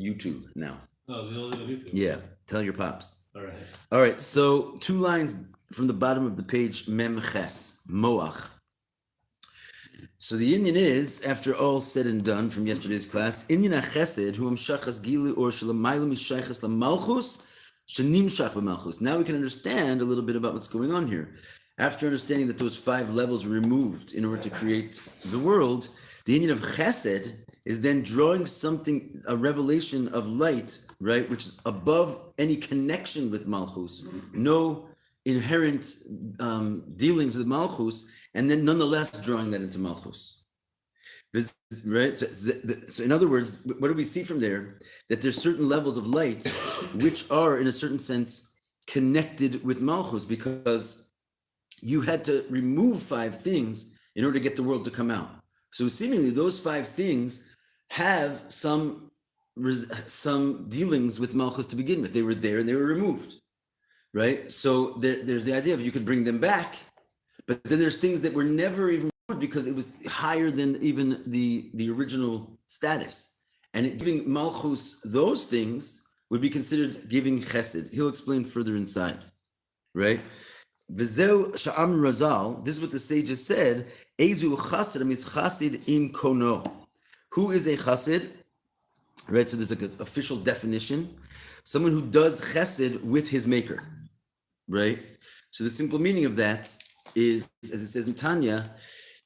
YouTube now. Oh, we only on YouTube. Yeah, tell your pops. All right. All right, so 2 lines from the bottom of the page, Mem Ches, Moach. So the Indian is, after all said and done from yesterday's class, Indian HaChesed, hu amshachas gilu or shalamayla mishaychas lamalchus, shenimshach b'malchus. Now we can understand a little bit about what's going on here. After understanding that those 5 levels were removed in order to create the world, the Indian of Chesed is then drawing something, a revelation of light, right, which is above any connection with Malchus, no inherent dealings with Malchus, and then nonetheless drawing that into Malchus. Right? So in other words, what do we see from there? That there's certain levels of light which are, in a certain sense, connected with Malchus, because you had to remove 5 things in order to get the world to come out. So seemingly those 5 things have some dealings with Malchus to begin with. They were there and they were removed, right? So there's the idea of you could bring them back, but then there's things that were never even removed because it was higher than even the original status. And giving Malchus those things would be considered giving chesed. He'll explain further inside, right? V'zeu sha'am razal, this is what the sages said, Ezu chassid means chassid im kono. Who is a chassid? Right, so there's like an official definition. Someone who does chesed with his maker, right? So the simple meaning of that is, as it says in Tanya,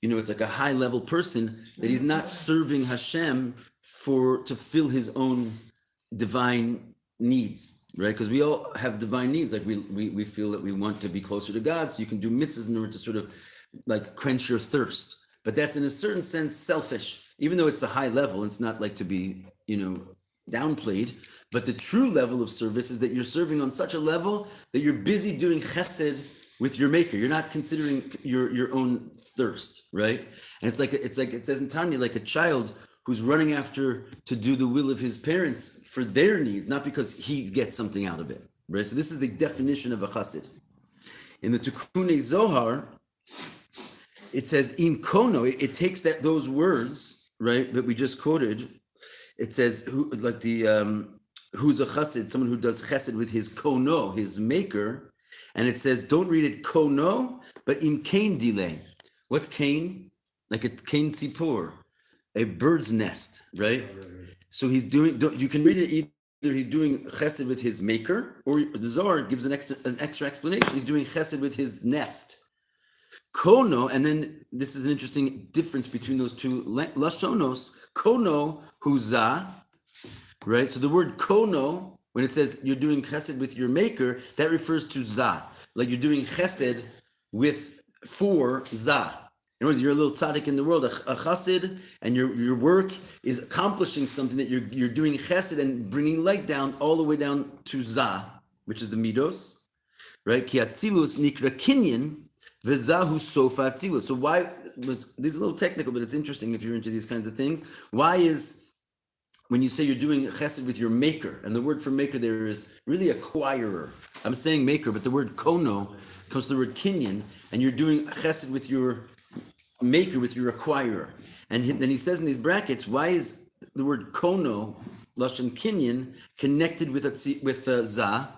it's like a high level person that he's not serving Hashem to fill his own divine needs, right? Because we all have divine needs. Like we feel that we want to be closer to God, so you can do mitzvahs in order to sort of like quench your thirst. But that's in a certain sense selfish, even though it's a high level. It's not like to be, downplayed. But the true level of service is that you're serving on such a level that you're busy doing chesed with your maker. You're not considering your own thirst, right? And it's like it says in Tanya, like a child who's running after to do the will of his parents for their needs, not because he gets something out of it, right? So this is the definition of a chassid. In the Tikkun Zohar, it says im kono. It takes those words, right, that we just quoted. It says who's a chassid, someone who does chesed with his kono, his maker, and it says don't read it kono, but im kain delay. What's kain? Like a kain tzipor, a bird's nest, right? So he's doing. You can read it either he's doing chesed with his maker, or the Zohar gives an extra explanation. He's doing chesed with his nest. Kono, and then this is an interesting difference between those two lashonos. Kono huza, right? So the word kono, when it says you're doing chesed with your maker, that refers to za, like you're doing chesed for za. In other words, you're a little tzaddik in the world, a chassid, and your work is accomplishing something that you're doing chesed and bringing light down all the way down to za, which is the midos, right? Ki atzilus nikra kinyan. V'zahu sofa atzilus. So why this is a little technical, but it's interesting if you're into these kinds of things. Why is when you say you're doing chesed with your maker, and the word for maker there is really acquirer. I'm saying maker, but the word kono comes from the word kinyan, and you're doing chesed with your maker, with your acquirer. And then he says in these brackets, why is the word kono, lashon kinyan, connected with za?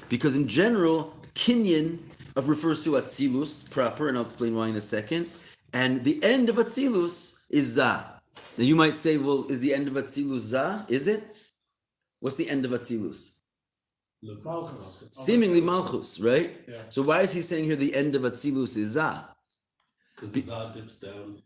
Because in general, kinyan refers to Atzilus proper, and I'll explain why in a second. And the end of Atzilus is Za. Now you might say, well, is the end of Atzilus Za? Is it? What's the end of Atzilus? Malchus. Seemingly Malchus, right? Yeah. So why is he saying here the end of Atzilus is Za? Because the Za dips down.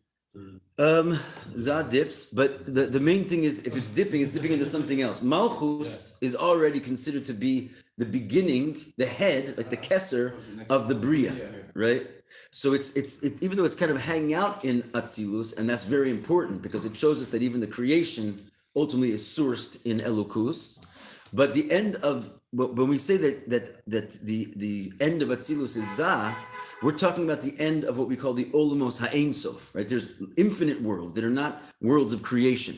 Za dips, but the main thing is if it's dipping into something else. Malchus is already considered to be the beginning, the head, like the keser of the Bria, right? So it's even though it's kind of hanging out in Atzilus, and that's very important because it shows us that even the creation ultimately is sourced in Elokus. But the end of when we say that the end of Atzilus is Za, we're talking about the end of what we call the Olamos Ha'ein Sof, right? There's infinite worlds that are not worlds of creation.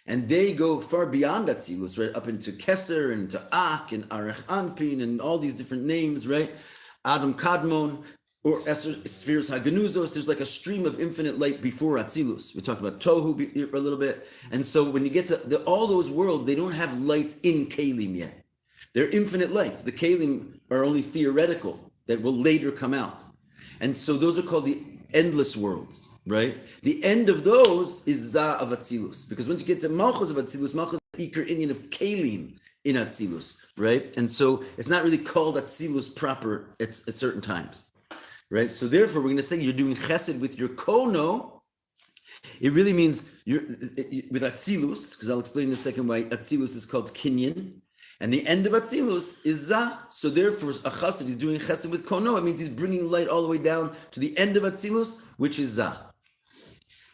And they go far beyond Atzilus, right? Up into Keser and into Ak and Arech Anpin and all these different names, right? Adam Kadmon. or spheres haganuzos, there's like a stream of infinite light before Atzilus. We talked about Tohu a little bit. And so when you get to all those worlds, they don't have lights in Kalim yet. They're infinite lights. The Kalim are only theoretical that will later come out. And so those are called the endless worlds, right? The end of those is Za of Atzilus. Because once you get to Malchus of Atzilus, Malchus is the Iker Indian of Kalim in Atzilus, right? And so it's not really called Atzilus proper at certain times. Right, so therefore we're going to say you're doing chesed with your kono. It really means you're with atzilus, because I'll explain in a second why atzilus is called kinyan, and the end of atzilus is za. So therefore, a chassid is doing chesed with kono. It means he's bringing light all the way down to the end of atzilus, which is za.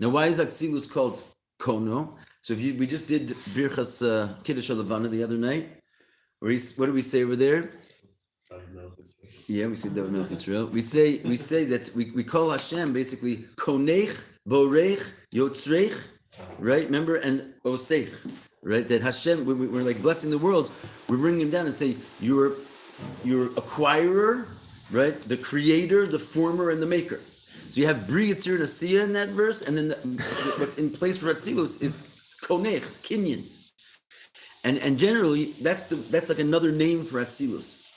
Now, why is atzilus called kono? So we just did birchas kiddush halavana the other night. What did we say over there? Yeah, we say David Melech Israel. We say that we call Hashem basically Konech, Borech, Yotzrech, right? Remember, and Osech, right? That Hashem, we're like blessing the worlds. We're bringing him down and say you're acquirer, right? The creator, the former, and the maker. So you have Bri, Yitzir, and Asiya in that verse, and then what's in place for Atzilus is Konech, Kinyan, and generally that's like another name for Atzilus.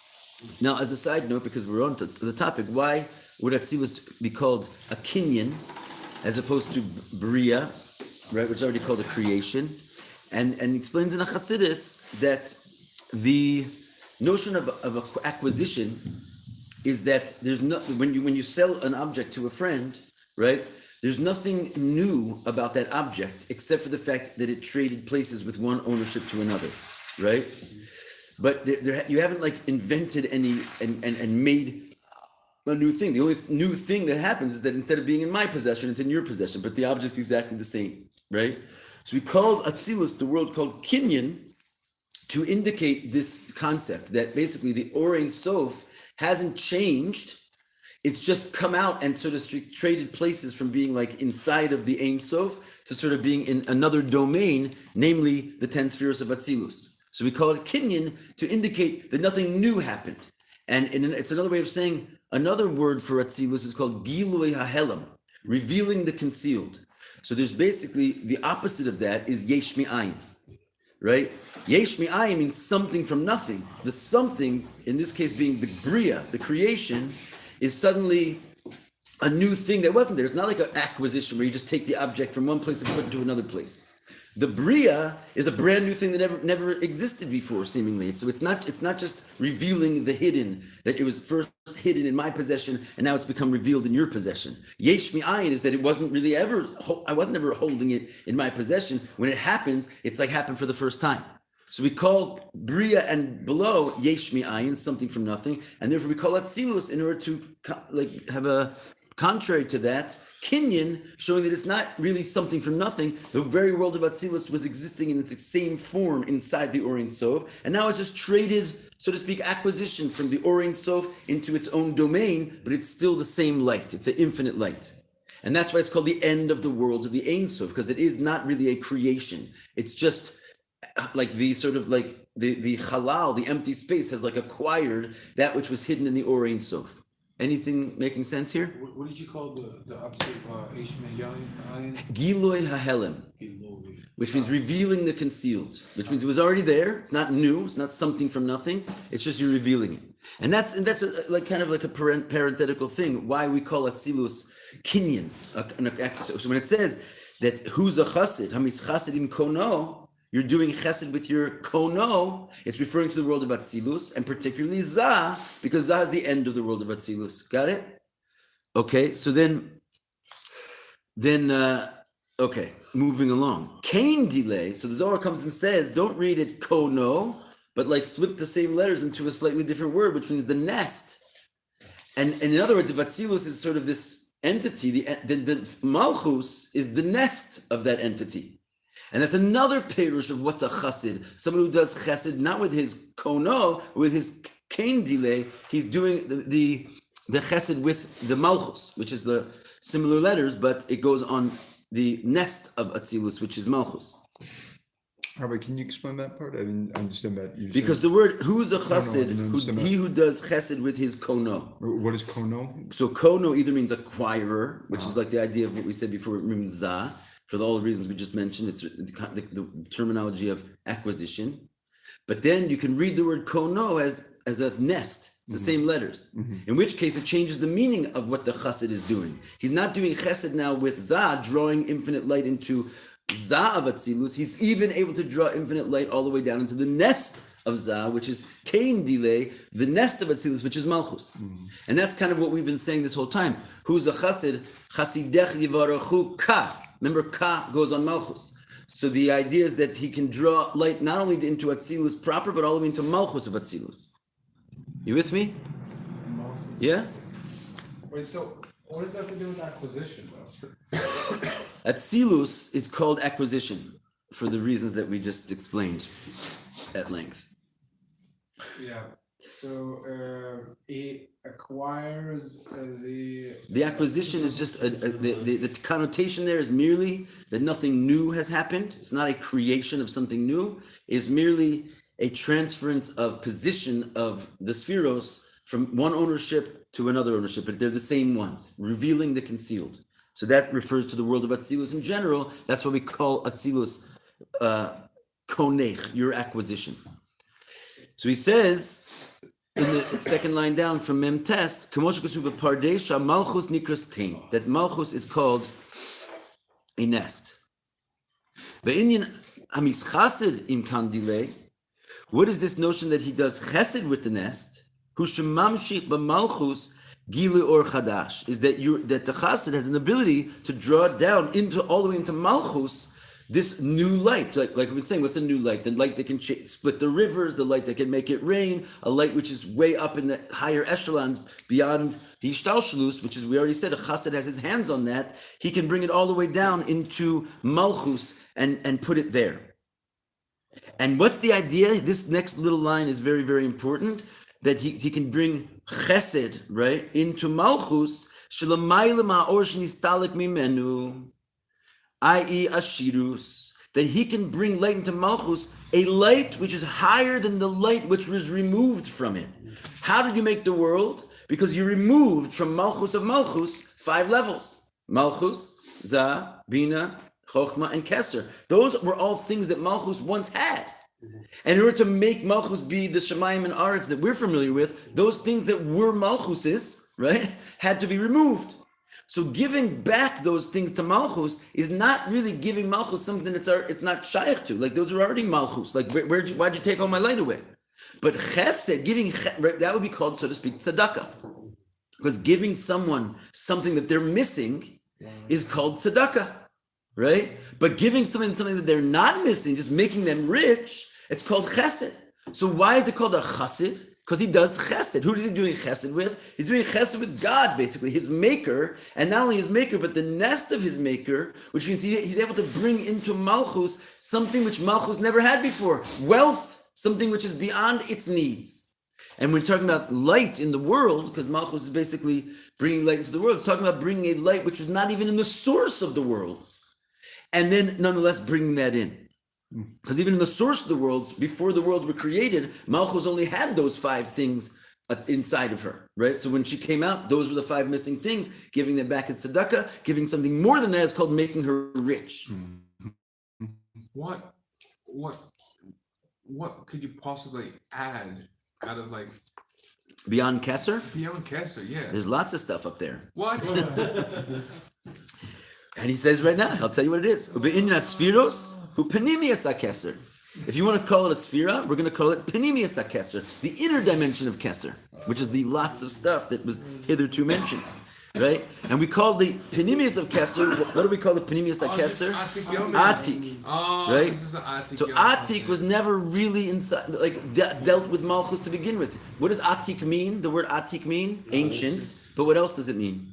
Now, as a side note, because we're on to the topic, why would Atzilus be called a kinyan as opposed to Bria, right, which is already called a creation? And explains in a Chassidus that the notion of acquisition is that there's no, when you sell an object to a friend, right, there's nothing new about that object except for the fact that it traded places with one ownership to another, right? But you haven't like invented any and made a new thing. The only new thing that happens is that instead of being in my possession, it's in your possession, but the object is exactly the same, right? So we called Atzilus, the word called Kinyan, to indicate this concept that basically the Or Ein Sof hasn't changed. It's just come out and sort of traded places from being like inside of the Ein Sof to sort of being in another domain, namely the 10 spheres of Atzilus. So we call it kinyan to indicate that nothing new happened. And it's another way of saying, another word for Atzilus is called Gilui HaHelam, revealing the concealed. So there's basically, the opposite of that is Yesh Mi'ayin, right? Yesh Mi'ayin means something from nothing. The something, in this case being the Bria, the creation, is suddenly a new thing that wasn't there. It's not like an acquisition where you just take the object from one place and put it to another place. The Bria is a brand new thing that never existed before, seemingly. So it's not just revealing the hidden, that it was first hidden in my possession and now it's become revealed in your possession. Yesh Mi'ayin is that it wasn't really I wasn't ever holding it in my possession. When it happens, it's like happened for the first time. So we call Bria and below Yesh Mi'ayin, something from nothing, and therefore we call Atzilus in order to like have a contrary to that, Kinyan, showing that it's not really something from nothing. The very world of Atzilus was existing in its same form inside the Or Ein Sof, and now it's just traded, so to speak, acquisition from the Or Ein Sof into its own domain, but it's still the same light. It's an infinite light. And that's why it's called the end of the worlds of the Ein Sof, because it is not really a creation. It's just like the sort of like the halal, the empty space, has like acquired that which was hidden in the Or Ein Sof. Anything making sense here? What did you call the opposite of Ishmael Yain? Giloi HaHelam, which means revealing the concealed, which means it was already there. It's not new. It's not something from nothing. It's just you're revealing it. And that's like kind of like a parenthetical thing. Why we call Atzilus Kinyan. So when it says that who's a chassid, Hamis chassidim kono, you're doing chesed with your kono, it's referring to the world of Atzilus, and particularly Zah, because Zah is the end of the world of Atzilus. Got it? Okay, so then, okay, moving along. Kain delay, so the Zohar comes and says, don't read it kono, but like flip the same letters into a slightly different word, which means the nest. And in other words, if Atzilus is sort of this entity, the Malchus is the nest of that entity. And that's another perush of what's a chassid. Someone who does chesed not with his kono, with his kain delay, he's doing the chesed with the malchus, which is the similar letters, but it goes on the nest of Atzilus, which is malchus. Rabbi, can you explain that part? I didn't understand that. You Because said, the word, who's a I chassid? didn't understand He that. who does chesed with his kono. What is kono? So kono either means acquirer, which is Uh-huh. like the idea of what we said before, it means za, for all the reasons we just mentioned. It's the terminology of acquisition. But then you can read the word kono as a nest. It's the same letters. In which case it changes the meaning of what the chassid is doing. He's not doing chesed now with za, drawing infinite light into za of Atzilus. He's even able to draw infinite light all the way down into the nest of za, which is Kain delay, the nest of Atzilus, which is Malchus. And that's kind of what we've been saying this whole time. Who's a chassid? Chasidech yivarechu ka. Remember, ka goes on Malchus. So the idea is that he can draw light not only into Atzilus proper, but all the way into Malchus of Atzilus. You with me? Yeah? Wait, so what does that have to do with acquisition, though? Atzilus is called acquisition for the reasons that we just explained at length. Yeah. So he acquires the. The acquisition is just the connotation there is merely that nothing new has happened. It's not a creation of something new. It's merely a transference of position of the spheros from one ownership to another ownership, but they're the same ones, revealing the concealed. So that refers to the world of Atzilus in general. That's what we call Atzilus konech, your acquisition. So he says in the second line down from Mem Tes, Malchus nikras kain, that Malchus is called a nest. The Inyan Hamischasid im Kandile. What is this notion that he does chesed with the nest? Hu shemamshich b'malchus gilu or chadash, is that that the chassid has an ability to draw down into all the way into malchus this new light. Like we've been saying, what's a new light? The light that can split the rivers, the light that can make it rain, a light which is way up in the higher echelons beyond the ishtalshalus, which is, we already said, a chassid has his hands on that. He can bring it all the way down into malchus and put it there. And what's the idea? This next little line is very, very important, that he can bring chesed, right, into malchus, shelamayla ma'or shenistalik mimenu, i.e. ashirus, that he can bring light into malchus, a light which is higher than the light which was removed from it. How did you make the world? Because you removed from malchus of malchus 5 levels. Malchus, za, bina, chokhmah, and keser. Those were all things that malchus once had. And in order to make malchus be the shemayim and aretz that we're familiar with, those things that were malchuses, right, had to be removed. So giving back those things to malchus is not really giving malchus something it's not shaykh to. Like, those are already malchus. Like, why'd you take all my light away? But chesed, that would be called, so to speak, tzedakah. Because giving someone something that they're missing is called tzedakah, right? But giving something that they're not missing, just making them rich, it's called chesed. So why is it called a chassid? Because he does chesed. Who is he doing chesed with? He's doing chesed with God, basically, his maker, and not only his maker, but the nest of his maker, which means he's able to bring into malchus something which malchus never had before, wealth, something which is beyond its needs. And when we're talking about light in the world, because malchus is basically bringing light into the world, it's talking about bringing a light which was not even in the source of the worlds, and then nonetheless bringing that in. Because even in the source of the worlds, before the worlds were created, Malchus only had those 5 things inside of her, right? So when she came out, those were the 5 missing things. Giving them back as tzedakah, giving something more than that is called making her rich. What could you possibly add out of, like, Beyond Kesser? beyond Kesser? Yeah. There's lots of stuff up there. What? And he says right now, I'll tell you what it is. If you want to call it a sphira, we're going to call it Panimius HaKesser, the inner dimension of Kesser, which is the lots of stuff that was hitherto mentioned, right? And we call the Panimius of Kesser, what do we call the Panimius HaKesser? Atik. Oh, Right? This is an Atik. So Atik was never really inside, dealt with Malchus to begin with. What does Atik mean? The word Atik mean? Ancient. But what else does it mean?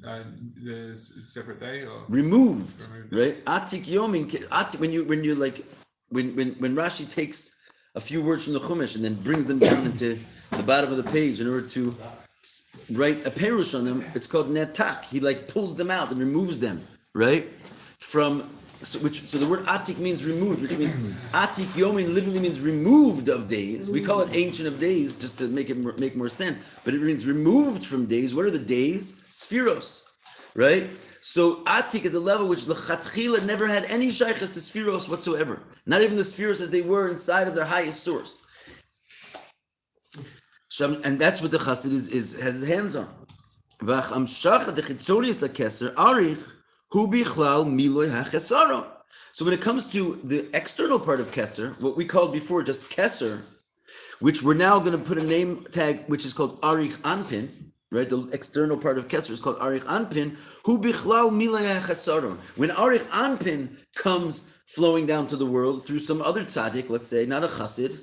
The separate day, or Removed, right? Atik Yomin. Atik, when Rashi takes a few words from the Chumash and then brings them down into the bottom of the page in order to write a perush on them, it's called netak. He pulls them out and removes them, right, from so the word atik means removed, which means atik yomin literally means removed of days. We call it ancient of days just to make more sense, but it means removed from days. What are the days? Spheros, right? So atik is a level which l'chatchila never had any shaykhs to spheros whatsoever, not even the spheros as they were inside of their highest source. So, and that's what the chassid has his hands on. So when it comes to the external part of Kesser, what we called before just Kesser, which we're now going to put a name tag which is called Arich Anpin, right? The external part of Kesser is called Arich Anpin. Hu bichlal milay hachesaron. When Arich Anpin comes flowing down to the world through some other tzaddik, let's say, not a chassid,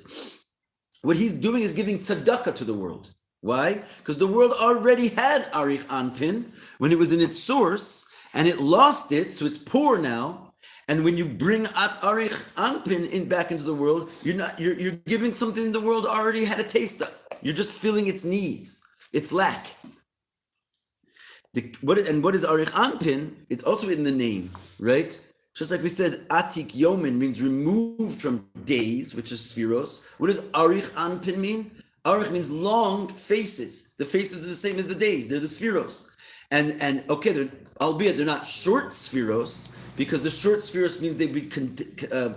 what he's doing is giving tzedakah to the world. Why? Because the world already had Arich Anpin when it was in its source, and it lost it, so it's poor now. And when you bring Arich Anpin back into the world, you're giving something the world already had a taste of. You're just filling its needs, its lack. What is Arich Anpin? It's also in the name, right? Just like we said, Atik Yomin means removed from days, which is Spheros. What does Arich Anpin mean? Arich means long faces. The faces are the same as the days. They're the Spheros. And okay, albeit they're not short Spheros, because the short Spheros means they've been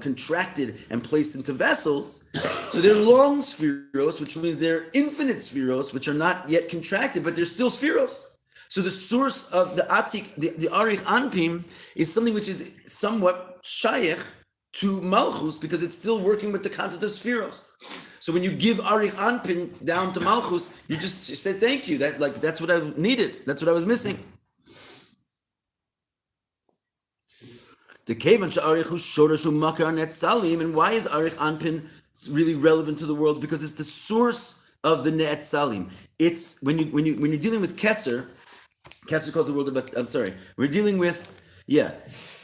contracted and placed into vessels. So they're long Spheros, which means they're infinite Spheros, which are not yet contracted, but they're still Spheros. So the source of the Atik, the Arich Anpin, is something which is somewhat shaykh to Malchus because it's still working with the concept of Spheros. So when you give Arich Anpin down to Malchus, you say thank you. That's what I needed. That's what I was missing. The Kevan Sha'arichu Shorashu Makar Netzalim, and why is Arich Anpin really relevant to the world? Because it's the source of the Netzalim. It's when you're dealing with Kesser called the world of when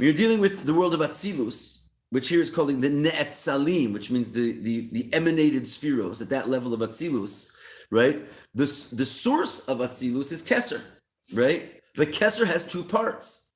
you're dealing with the world of Atzilus, which here is calling the Ne'etzalim, which means the emanated spheros at that level of Atzilus, right? The source of Atzilus is Kesser, right? But Kesser has two parts.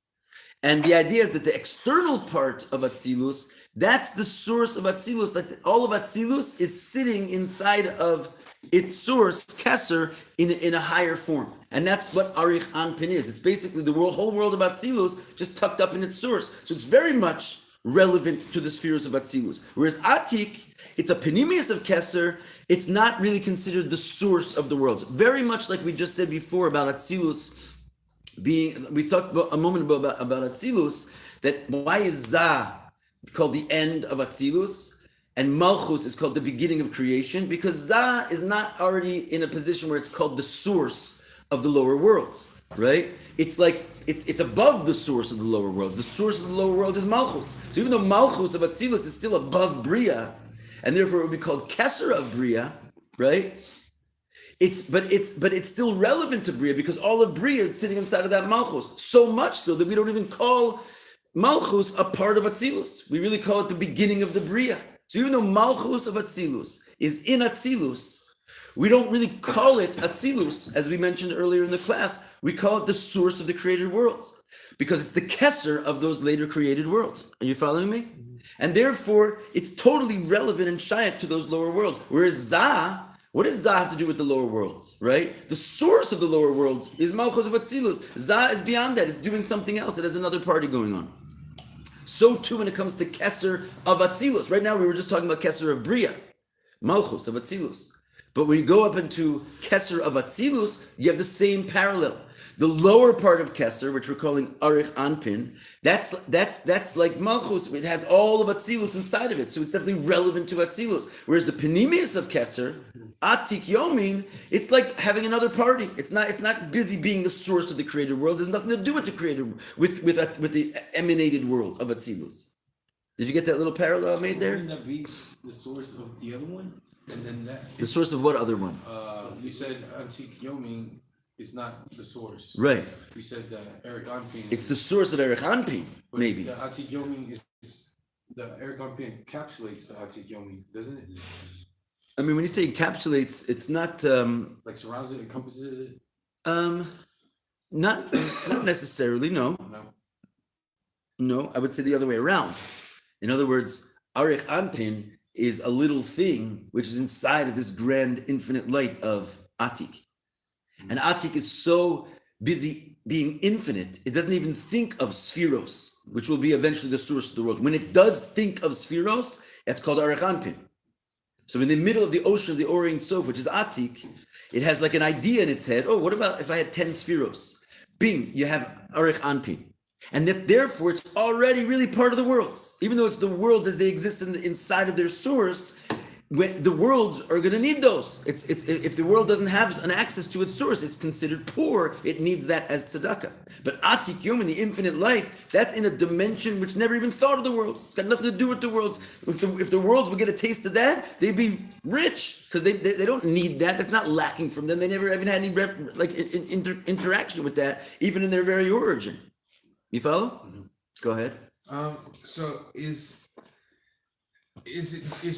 And the idea is that the external part of Atzilus, that's the source of Atzilus. Like all of Atzilus is sitting inside of its source, Kesser, in a higher form. And that's what Arich Anpin is. It's basically the whole world of Atzilus just tucked up in its source. So it's very much relevant to the spheres of Atzilus. Whereas Atik, it's a penimius of Kesser. It's not really considered the source of the worlds. Very much like we just said before about Atzilus we talked a moment ago about Atzilus, that why is Zah called the end of Atzilus and Malchus is called the beginning of creation? Because Zah is not already in a position where it's called the source of the lower worlds, right? It's like it's above the source of the lower worlds. The source of the lower world is Malchus. So even though Malchus of Atzilus is still above Bria, and therefore it would be called Kesser of Bria, right? But it's still relevant to Bria because all of Bria is sitting inside of that Malchus. So much so that we don't even call Malchus a part of Atzilus. We really call it the beginning of the Bria. So even though Malchus of Atzilus is in Atzilus, we don't really call it Atzilus, as we mentioned earlier in the class. We call it the source of the created worlds because it's the Kesser of those later created worlds. Are you following me? And therefore, it's totally relevant and shaykh to those lower worlds. Whereas Zah, what does Zah have to do with the lower worlds, right? The source of the lower worlds is Malchus of Atzilus. Zah is beyond that. It's doing something else. It has another party going on. So too when it comes to Kesser of Atzilus. Right now we were just talking about Kesser of Bria, Malchus of Atzilus. But when you go up into Kesser of Atzilus, you have the same parallel. The lower part of Kesser, which we're calling Arich Anpin, that's like Malchus. It has all of Atzilus inside of it, so it's definitely relevant to Atzilus. Whereas the Penimius of Kesser, Atik Yomin, it's like having another party. It's not busy being the source of the created worlds. It has nothing to do with the created with the emanated world of Atzilus. Did you get that little parallel I made there? Wouldn't that be the source of the other one? And then The source of what other one? You said Atik Yomin is not the source. Right. We said that Eric Anpin. It's the source of Erech Anpin, maybe. The Atik Yomin is the Eric Anpin encapsulates the Atik Yomin, doesn't it? I mean, when you say encapsulates, it's not Like surrounds it, encompasses it. not necessarily. No. No. No, I would say the other way around. In other words, Arich Anpin is a little thing which is inside of this grand infinite light of Atik. And Atik is so busy being infinite, it doesn't even think of Spheros, which will be eventually the source of the world. When it does think of Spheros, it's called Arich Anpin. So in the middle of the ocean of the Orient Sof, which is Atik, it has like an idea in its head. Oh, what about if I had 10 Spheros? Bing, you have Arich Anpin. And that therefore it's already really part of the worlds. Even though it's the worlds as they exist inside of their source, when the worlds are going to need those. It's if the world doesn't have an access to its source, it's considered poor. It needs that as tzedakah. But Atik Yom, the infinite light, that's in a dimension which never even thought of the worlds. It's got nothing to do with the worlds. If the worlds would get a taste of that, they'd be rich because they don't need that. That's not lacking from them. They never even had any interaction with that, even in their very origin. You follow? Mm-hmm. Go ahead. So is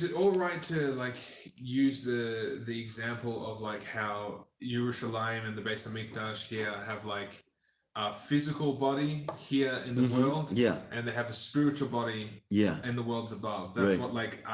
it all right to like use the example of like how Yerushalayim and the Beis Hamikdash here have like a physical body here in the world, yeah, and they have a spiritual body, yeah, in the worlds above. That's what like.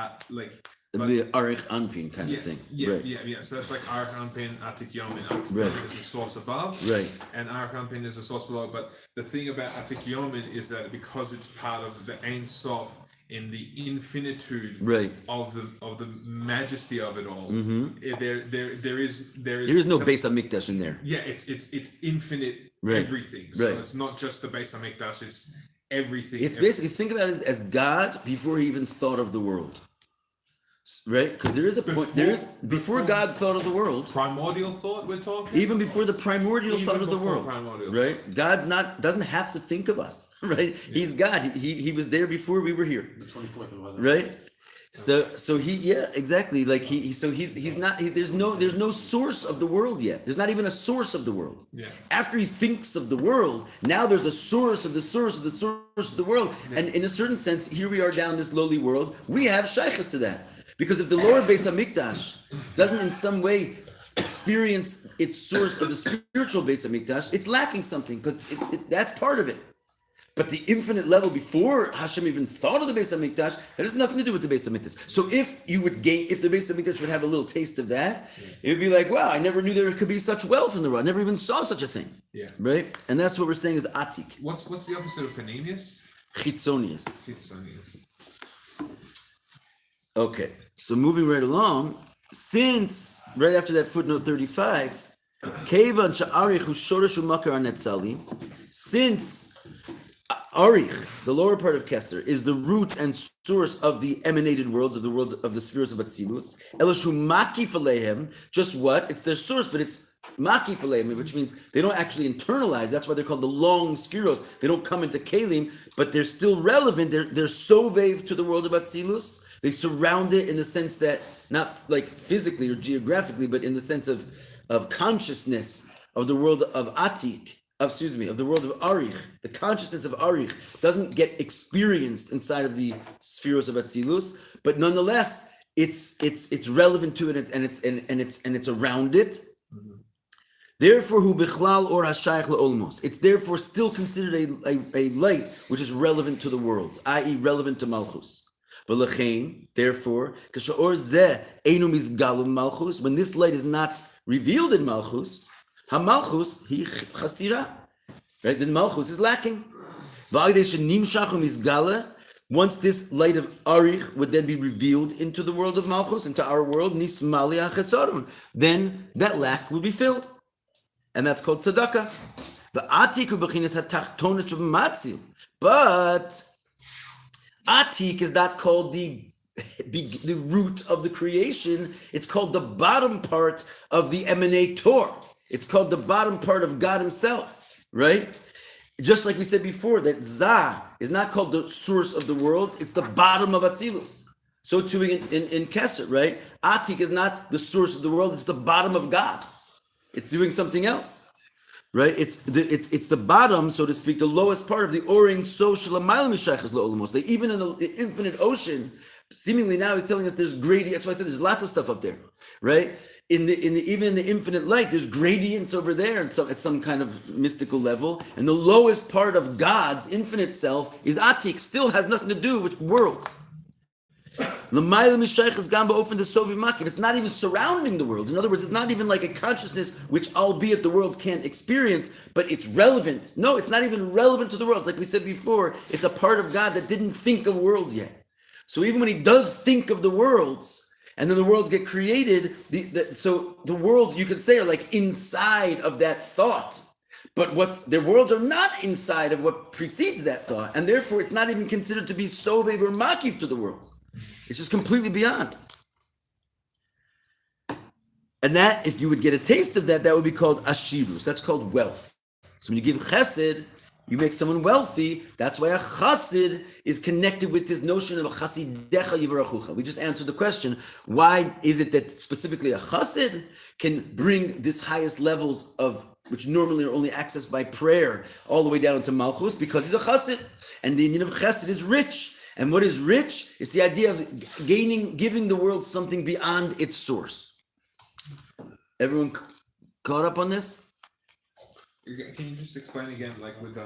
The Arich Anpin kind of thing. Yeah. So that's like Arich Anpin, Atik Yomin. Atik Yomin is the source above. Right. And Arich Anpin is the source below. But the thing about Atik Yomin is that because it's part of the Ein Sof in the infinitude of the majesty of it all, there is no Beis Hamikdash in there. Yeah, it's infinite everything. So it's not just the Beis Hamikdash, it's everything. It's basically, think about it as God before he even thought of the world. Right? Because there is a point. Before God thought of the world. Primordial thought we're talking? Even before the primordial thought of the world. Right? God doesn't have to think of us. Right? Yeah. He's God. He was there before we were here. The 24th of weather. Right? So he exactly. Like he's not there's no source of the world yet. There's not even a source of the world. Yeah. After he thinks of the world, now there's a source of the source of the source of the world. Yeah. And in a certain sense, here we are down in this lowly world. We have shaykhs to that. Because if the lower Beis Hamikdash doesn't in some way experience its source of the spiritual Beis Hamikdash, it's lacking something because that's part of it. But the infinite level before Hashem even thought of the Beis Hamikdash, that has nothing to do with the Beis Hamikdash. So if the Beis Hamikdash would have a little taste of that, it would be like, wow, I never knew there could be such wealth in the world. I never even saw such a thing. Yeah. Right? And that's what we're saying is Atik. What's the opposite of Panemius? Chitzonius. Chitzonius. Okay, so moving right along, since right after that footnote 35, since Arich, the lower part of Kesser, is the root and source of the emanated worlds of the spheres of Atzilus, Elishu Makif Alehem, just what? It's their source, but it's Makif Alehem, which means they don't actually internalize. That's why they're called the long spheros. They don't come into Kalim, but they're still relevant. They're sovev to the world of Atzilus. They surround it in the sense that, not like physically or geographically, but in the sense of consciousness of the world of Atik, of the world of Arich. The consciousness of Arich doesn't get experienced inside of the spheros of Atzilus, but nonetheless, it's relevant to it and it's around it. Therefore, hu bichlal or hashayach le'olmos. It's therefore still considered a light which is relevant to the worlds, i.e., relevant to Malchus. Therefore, when this light is not revealed in Malchus, Malchus he chasira, right? Then Malchus is lacking. Once this light of Arich would then be revealed into the world of Malchus, into our world, then that lack will be filled, and that's called tzedakah. The Atik u'bechinas hatachtonet matzil, but Atik is not called the root of the creation. It's called the bottom part of the emanator. It's called the bottom part of God himself, right? Just like we said before, that Zah is not called the source of the worlds. It's the bottom of Atzilus. So too in Kesser, right? Atik is not the source of the world. It's the bottom of God. It's doing something else. Right, it's the bottom, so to speak, the lowest part of the Orin social Even in the infinite ocean, seemingly now he's telling us there's gradient. That's why I said there's lots of stuff up there, right? Even in the infinite light, there's gradients over there, and at some kind of mystical level. And the lowest part of God's infinite self is Atik, still has nothing to do with worlds. It's not even surrounding the worlds. In other words, it's not even like a consciousness which, albeit the worlds can't experience, but it's relevant. No, it's not even relevant to the worlds. Like we said before, it's a part of God that didn't think of worlds yet. So even when he does think of the worlds, and then the worlds get created, so the worlds, you could say, are like inside of that thought. But their worlds are not inside of what precedes that thought, and therefore it's not even considered to be sovev or makif to the worlds. It's just completely beyond. And that, if you would get a taste of that, that would be called ashirus. That's called wealth. So when you give chesed, you make someone wealthy. That's why a chassid is connected with this notion of a chasidecha yivarachucha. We just answered the question, why is it that specifically a chassid can bring this highest levels of, which normally are only accessed by prayer, all the way down to malchus, because he's a chassid. And the Indian of chesed is rich. And what is rich? It's the idea of giving the world something beyond its source. Everyone caught up on this? Can you just explain again, like with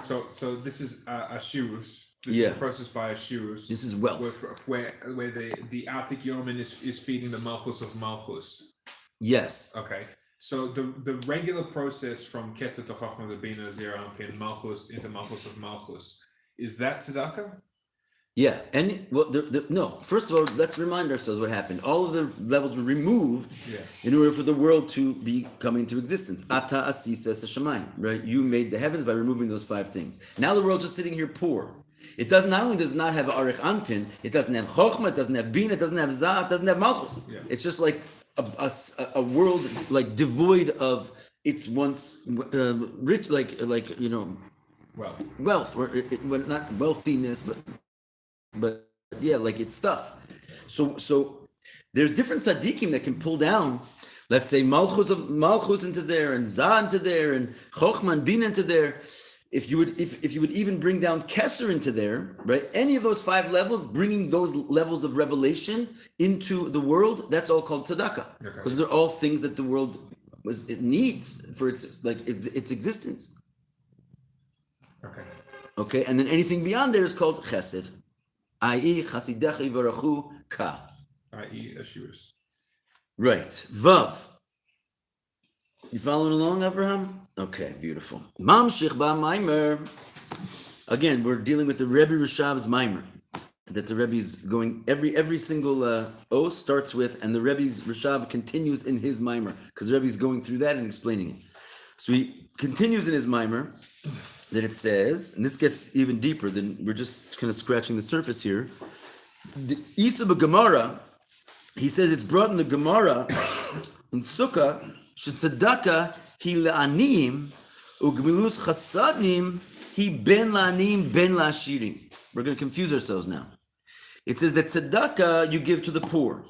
so this is ashirus. This Yeah. is a process by ashirus. This is wealth. Where the Atik Yomin is feeding the malchus of malchus. Yes. Okay. So the regular process from Keter to Chachma to Bina Zera Amkin Malchus into Malchus of Malchus, is that tzedakah? Yeah, and no. First of all, let's remind ourselves what happened. All of the levels were removed in order for the world to be coming into existence. Ata asisa hashamayim, right? You made the heavens by removing those 5 things. Now the world's just sitting here poor. It not only does not have arich anpin, it doesn't have chokhmah, it doesn't have bina, it doesn't have zah, it doesn't have malchus. Yeah. It's just like a world like devoid of its once rich, like wealth, or well, not wealthiness, but yeah, like it's stuff. So there's different tzaddikim that can pull down, let's say malchus into there, and zah into there, and chokhmah and bina into there. If you would even bring down Kesser into there, right? Any of those 5 levels, bringing those levels of revelation into the world, that's all called tzedakah, because they're all things that the world it needs for its existence. Okay, and then anything beyond there is called chesed, i.e. chasidecha yivarachu ka, i.e. ashirus. right? Vav. You following along, Abraham? Okay, beautiful. Mamshich ba maimer. Again, we're dealing with the Rebbe Rishab's maimer. That the Rebbe is going, every single O starts with, and the Rebbe's Rishab continues in his maimer, because the Rebbe is going through that and explaining it. So he continues in his maimer, that it says, and this gets even deeper than, we're just kind of scratching the surface here. The Isa Gemara, he says it's brought in the Gemara, in Sukkah, Shetzedakah hi la'anim ugmilus chasadim hi ben la'anim ben la'ashirim. We're going to confuse ourselves now. It says that tzedakah you give to the poor,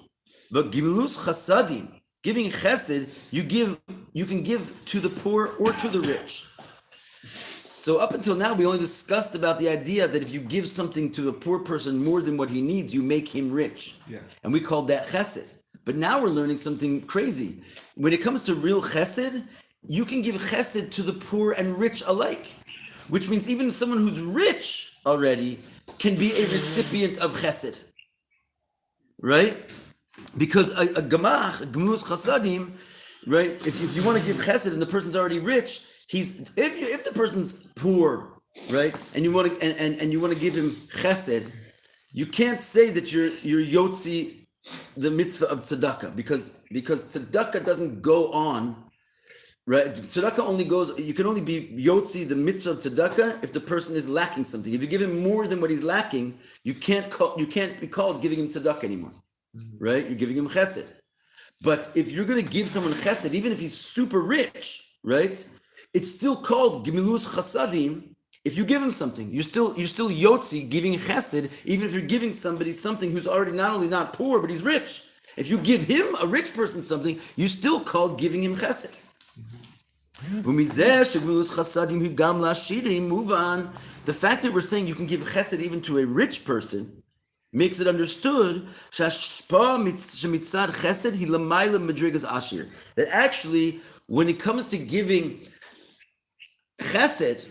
but gimilus chasadim, giving chesed, you can give to the poor or to the rich. So up until now, we only discussed about the idea that if you give something to a poor person more than what he needs, you make him rich. Yeah. And we called that chesed. But now we're learning something crazy. When it comes to real chesed, you can give chesed to the poor and rich alike, which means even someone who's rich already can be a recipient of chesed, right? Because a gemach, gemulus chasadim, right? If you want to give chesed and the person's already rich, if the person's poor, right, and you want to and you want to give him chesed, you can't say that you're yotzi the mitzvah of tzedakah, because tzedakah doesn't go on, right? Tzedakah only goes, you can only be yotzi the mitzvah of tzedakah if the person is lacking something. If you give him more than what he's lacking, you can't be called giving him tzedakah anymore, right? You're giving him chesed. But if you're going to give someone chesed, even if he's super rich, right, it's still called gemilus chasadim. If you give him something, you're still yotzi giving chesed, even if you're giving somebody something who's already not only not poor, but he's rich. If you give him, a rich person, something, you still called giving him chesed. Move on. The fact that we're saying you can give chesed even to a rich person, makes it understood that actually, when it comes to giving chesed,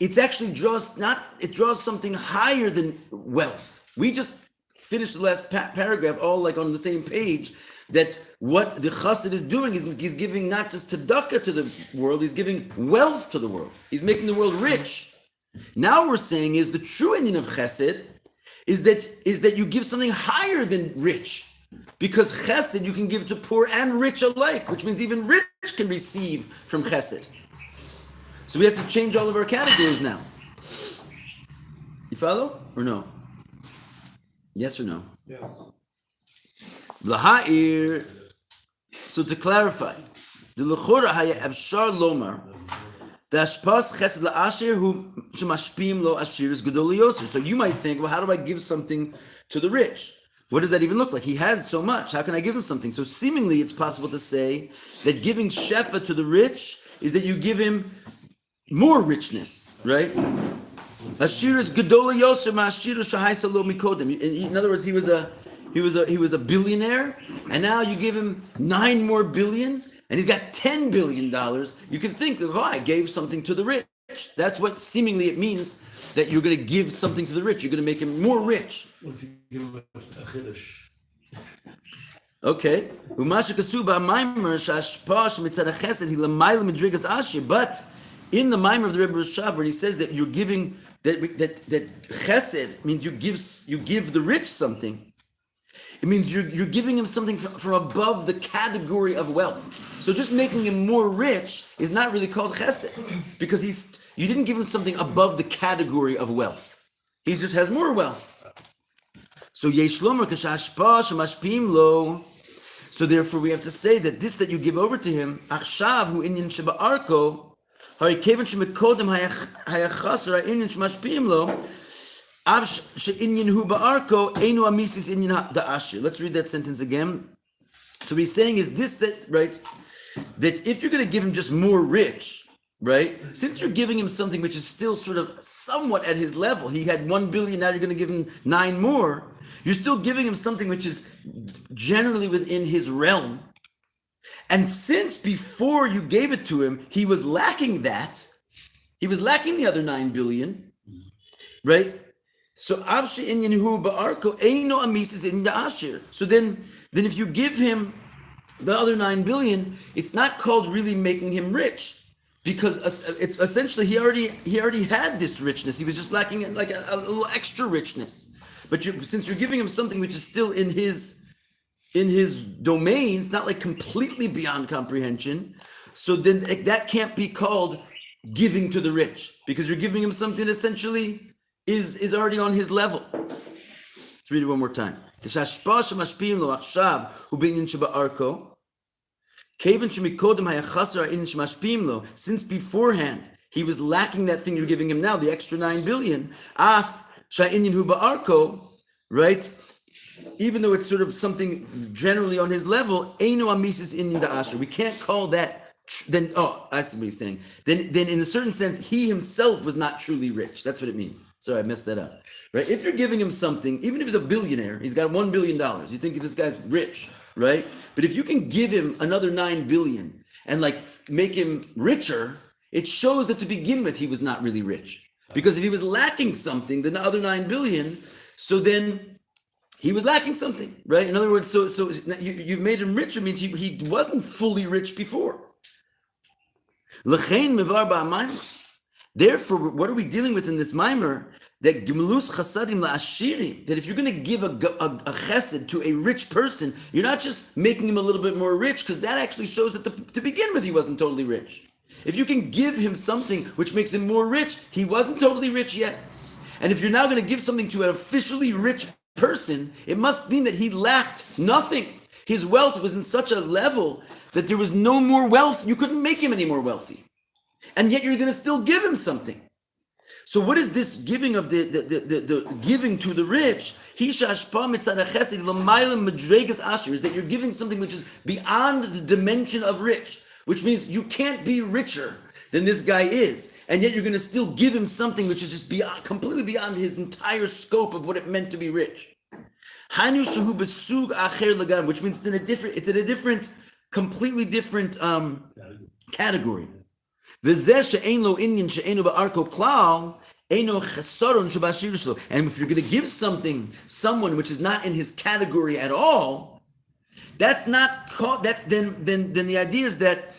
it actually draws something higher than wealth. We just finished the last paragraph, all like on the same page, that what the chassid is doing is he's giving not just tzedakah to the world, he's giving wealth to the world. He's making the world rich. Now we're saying is the true ending of chesed is that you give something higher than rich. Because chesed you can give to poor and rich alike, which means even rich can receive from chesed. So we have to change all of our categories now. You follow or no? Yes or no? Yes. L'ha'ir. So to clarify, the l'chora haya efshar lomar the ashpas chesed la'ashir hu shemashpim lo ashir is gedol liyoser. So you might think, well, how do I give something to the rich? What does that even look like? He has so much. How can I give him something? So seemingly it's possible to say that giving shefa to the rich is that you give him more richness, right? Ashir is gedol liyoser ma'ashir shahaisa lo mikodem. In other words, he was a billionaire, and now you give him 9 more billion, and he's got $10 billion. You can think, oh, I gave something to the rich. That's what seemingly it means, that you're going to give something to the rich. You're going to make him more rich. What if you give him a chiddush? Okay. But in the Maimer of the Rebbe Rashab, where he says that you're giving, that chesed means you give the rich something. It means you're giving him something from above the category of wealth. So just making him more rich is not really called chesed, because you didn't give him something above the category of wealth. He just has more wealth. So yeshlomer kashashpa shemashpim lo. So therefore we have to say that this that you give over to him, achshav hu inyan sheba arko, hari kevan shemekodem hayachasar inyan shemashpim lo. Let's read that sentence again. So what he's saying is this, that if you're going to give him just more rich, right? Since you're giving him something which is still sort of somewhat at his level, he had 1 billion, now you're going to give him 9 more, you're still giving him something which is generally within his realm. And since before you gave it to him, he was lacking that, he was lacking the other 9 billion, right? So so then if you give him the other 9 billion, it's not called really making him rich, because it's essentially he already had this richness. He was just lacking like a little extra richness. But since you're giving him something which is still in his domain, it's not like completely beyond comprehension. So then that can't be called giving to the rich, because you're giving him something that essentially is already on his level. Let's read it one more time. Since beforehand he was lacking that thing you're giving him now, the extra 9 billion, right? Even though it's sort of something generally on his level, we can't call that. Then, I see what he's saying. Then in a certain sense, he himself was not truly rich. That's what it means. Sorry, I messed that up. Right? If you're giving him something, even if he's a billionaire, he's got $1 billion. You think this guy's rich, right? But if you can give him another 9 billion and like make him richer, it shows that to begin with, he was not really rich. Because if he was lacking something, the other 9 billion, so then he was lacking something, right? In other words, so you've made him richer means he wasn't fully rich before. Therefore, what are we dealing with in this mimer? That if you're going to give a chesed to a rich person, you're not just making him a little bit more rich, because that actually shows that to begin with he wasn't totally rich. If you can give him something which makes him more rich, he wasn't totally rich yet. And if you're now going to give something to an officially rich person, it must mean that he lacked nothing. His wealth was in such a level that there was no more wealth. You couldn't make him any more wealthy. And yet you're going to still give him something. So what is this giving of the giving to the rich? Is that you're giving something which is beyond the dimension of rich, which means you can't be richer than this guy is, and yet you're going to still give him something which is just beyond, completely beyond his entire scope of what it meant to be rich. Which means it's in a different, completely different category. And if you're going to give someone which is not in his category at all, that's not called. That's then the idea is that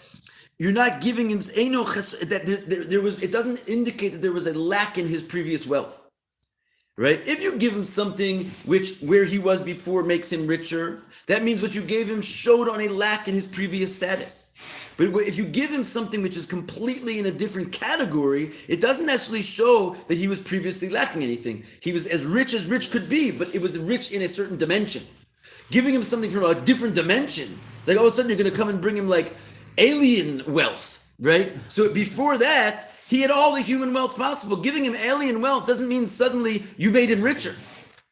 you're not giving him that there was. It doesn't indicate that there was a lack in his previous wealth, right? If you give him something where he was before makes him richer, that means what you gave him showed on a lack in his previous status. But if you give him something which is completely in a different category, it doesn't necessarily show that he was previously lacking anything. He was as rich could be, but it was rich in a certain dimension. Giving him something from a different dimension, it's like all of a sudden you're going to come and bring him like alien wealth, right? So before that, he had all the human wealth possible. Giving him alien wealth doesn't mean suddenly you made him richer,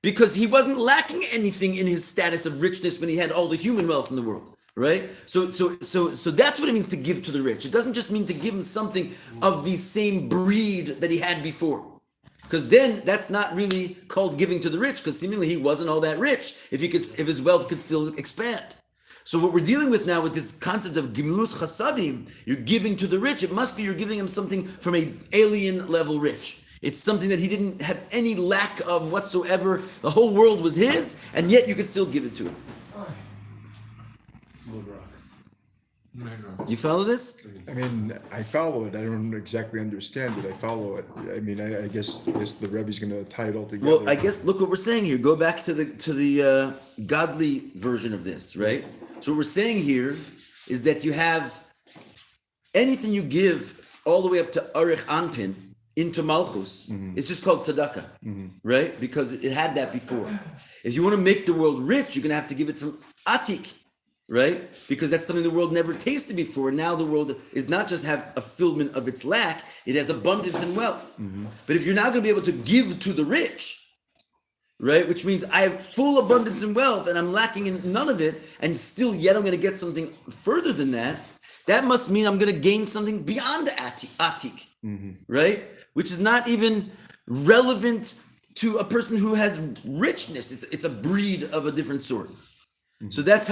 because he wasn't lacking anything in his status of richness when he had all the human wealth in the world. Right? So that's what it means to give to the rich. It doesn't just mean to give him something of the same breed that he had before. Because then that's not really called giving to the rich, because seemingly he wasn't all that rich if his wealth could still expand. So what we're dealing with now with this concept of gimlus chasadim, you're giving to the rich, it must be you're giving him something from an alien level rich. It's something that he didn't have any lack of whatsoever. The whole world was his, and yet you could still give it to him. You follow this? I mean, I follow it. I don't exactly understand it. I follow it. I mean, I guess the Rebbe's going to tie it all together. Well, I guess look what we're saying here. Go back to the godly version of this, right? So what we're saying here is that you have anything you give all the way up to Arich Anpin into Malchus. It's just called tzedakah, right? Because it had that before. If you want to make the world rich, you're going to have to give it from Atik. Right? Because that's something the world never tasted before. Now the world is not just have a fulfillment of its lack, it has abundance and wealth. But if you're now going to be able to give to the rich, right? Which means I have full abundance and wealth and I'm lacking in none of it, and still yet I'm going to get something further than that, that must mean I'm going to gain something beyond Atik, right? Which is not even relevant to a person who has richness. It's a breed of a different sort. So that's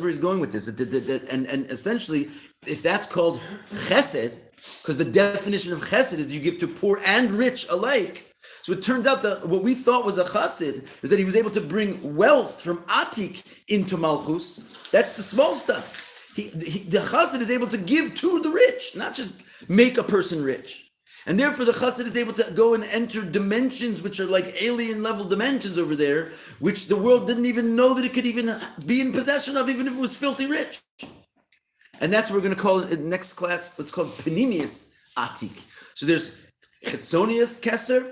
where he's going with this. And essentially, if that's called chesed, because the definition of chesed is you give to poor and rich alike. So it turns out that what we thought was a chassid is that he was able to bring wealth from Atik into Malchus. That's the small stuff. The chassid is able to give to the rich, not just make a person rich. And therefore the chassid is able to go and enter dimensions which are like alien level dimensions over there, which the world didn't even know that it could even be in possession of, even if it was filthy rich. And that's what we're going to call it in the next class, what's called Panemius Atik. So there's Chetzonius Keser,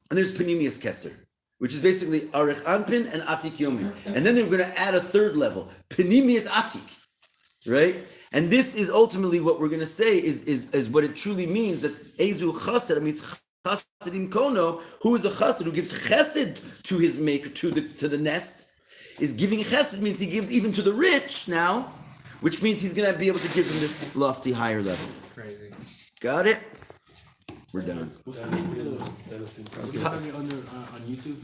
and there's Panemius Keser, which is basically Arich Anpin and Atik Yomi. And then they're going to add a third level, Panemius Atik, right? And this is ultimately what we're going to say is what it truly means, that Ezu Chassid means Chassidim Kono, who is a Chassid, who gives Chesed to his maker, to the nest, is giving Chesed means he gives even to the rich now, which means he's going to be able to give from this lofty higher level. Crazy. Got it? We're done. What's the name of the thing? On YouTube?